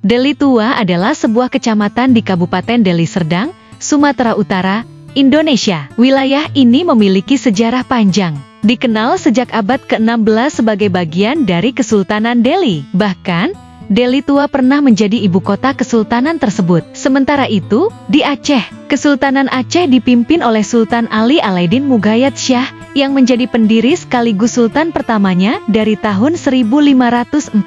Deli Tua adalah sebuah kecamatan di Kabupaten Deli Serdang, Sumatera Utara, Indonesia. Wilayah ini memiliki sejarah panjang. Dikenal sejak abad ke-16 sebagai bagian dari Kesultanan Deli. Bahkan, Deli Tua pernah menjadi ibu kota kesultanan tersebut. Sementara itu, di Aceh, Kesultanan Aceh dipimpin oleh Sultan Ali Alaidin Mughayat Shah yang menjadi pendiri sekaligus sultan pertamanya dari tahun 1514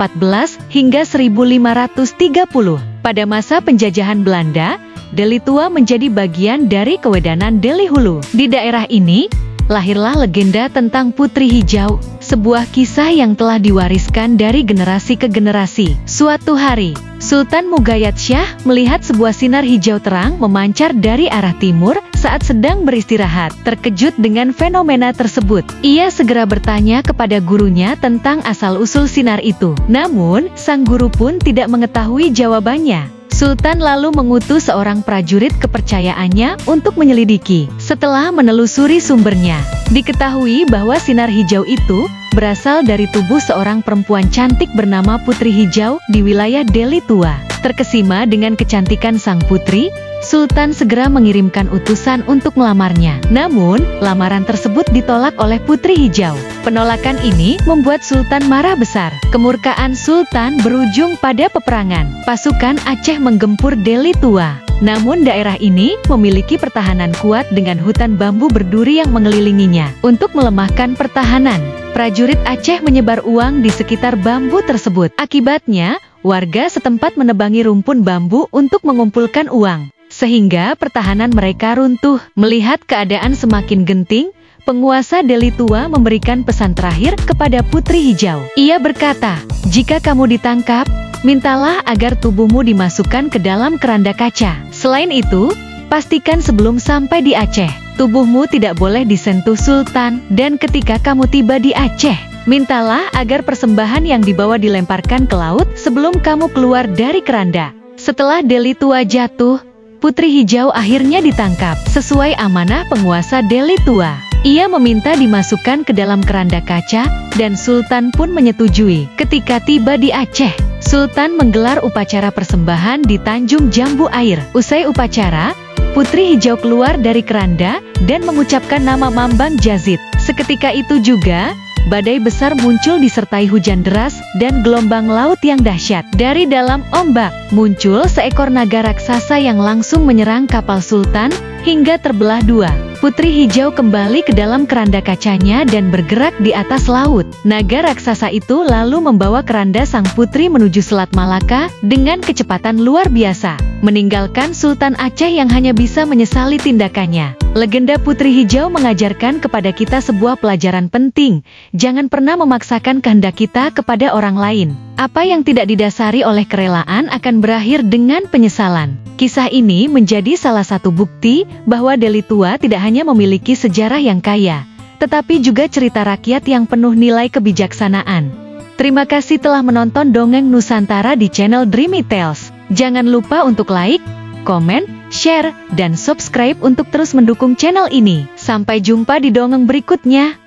hingga 1530. Pada masa penjajahan Belanda, Deli Tua menjadi bagian dari Kewedanan Deli Hulu. Di daerah ini, lahirlah legenda tentang Putri Hijau, sebuah kisah yang telah diwariskan dari generasi ke generasi. Suatu hari, Sultan Mughayat Shah melihat sebuah sinar hijau terang memancar dari arah timur saat sedang beristirahat. Terkejut dengan fenomena tersebut, ia segera bertanya kepada gurunya tentang asal-usul sinar itu. Namun, sang guru pun tidak mengetahui jawabannya. Sultan lalu mengutus seorang prajurit kepercayaannya untuk menyelidiki. Setelah menelusuri sumbernya, diketahui bahwa sinar hijau itu berasal dari tubuh seorang perempuan cantik bernama Putri Hijau di wilayah Deli Tua. Terkesima dengan kecantikan sang putri, Sultan segera mengirimkan utusan untuk melamarnya. Namun, lamaran tersebut ditolak oleh Putri Hijau. Penolakan ini membuat Sultan marah besar. Kemurkaan Sultan berujung pada peperangan. Pasukan Aceh menggempur Deli Tua. Namun daerah ini memiliki pertahanan kuat dengan hutan bambu berduri yang mengelilinginya. Untuk melemahkan pertahanan, prajurit Aceh menyebar uang di sekitar bambu tersebut. Akibatnya, warga setempat menebangi rumpun bambu untuk mengumpulkan uang, sehingga pertahanan mereka runtuh. Melihat keadaan semakin genting, penguasa Deli Tua memberikan pesan terakhir kepada Putri Hijau. Ia berkata, "Jika kamu ditangkap, mintalah agar tubuhmu dimasukkan ke dalam keranda kaca. Selain itu, pastikan sebelum sampai di Aceh, tubuhmu tidak boleh disentuh Sultan, dan ketika kamu tiba di Aceh, mintalah agar persembahan yang dibawa dilemparkan ke laut sebelum kamu keluar dari keranda." Setelah Deli Tua jatuh, Putri Hijau akhirnya ditangkap. Sesuai amanah penguasa Deli Tua, ia meminta dimasukkan ke dalam keranda kaca, dan Sultan pun menyetujui. Ketika tiba di Aceh, Sultan menggelar upacara persembahan di Tanjung Jambu Air. Usai upacara, Putri Hijau keluar dari keranda dan mengucapkan nama Mambang Jazid. Seketika itu juga, badai besar muncul disertai hujan deras dan gelombang laut yang dahsyat. Dari dalam ombak, muncul seekor naga raksasa yang langsung menyerang kapal Sultan hingga terbelah dua. Putri Hijau kembali ke dalam keranda kacanya dan bergerak di atas laut. Naga raksasa itu lalu membawa keranda sang putri menuju Selat Malaka dengan kecepatan luar biasa, meninggalkan Sultan Aceh yang hanya bisa menyesali tindakannya. Legenda Putri Hijau mengajarkan kepada kita sebuah pelajaran penting. Jangan pernah memaksakan kehendak kita kepada orang lain. Apa yang tidak didasari oleh kerelaan akan berakhir dengan penyesalan. Kisah ini menjadi salah satu bukti bahwa Deli Tua tidak hanya memiliki sejarah yang kaya, tetapi juga cerita rakyat yang penuh nilai kebijaksanaan. Terima kasih telah menonton Dongeng Nusantara di channel Dreamy Tales. Jangan lupa untuk like, komen, share, dan subscribe untuk terus mendukung channel ini. Sampai jumpa di dongeng berikutnya.